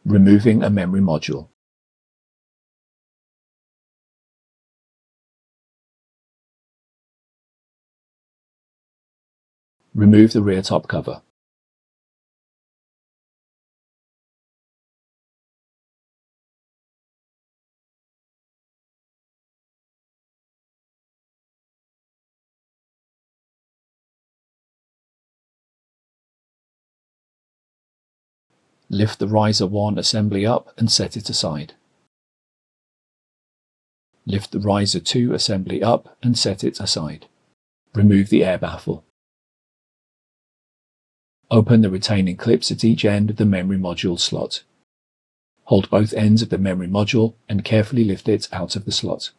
Removing a memory module. Remove the rear top cover. Lift the riser 1 assembly up and set it aside. Lift the riser 2 assembly up and set it aside. Remove the air baffle. Open the retaining clips at each end of the memory module slot. Hold both ends of the memory module and carefully lift it out of the slot.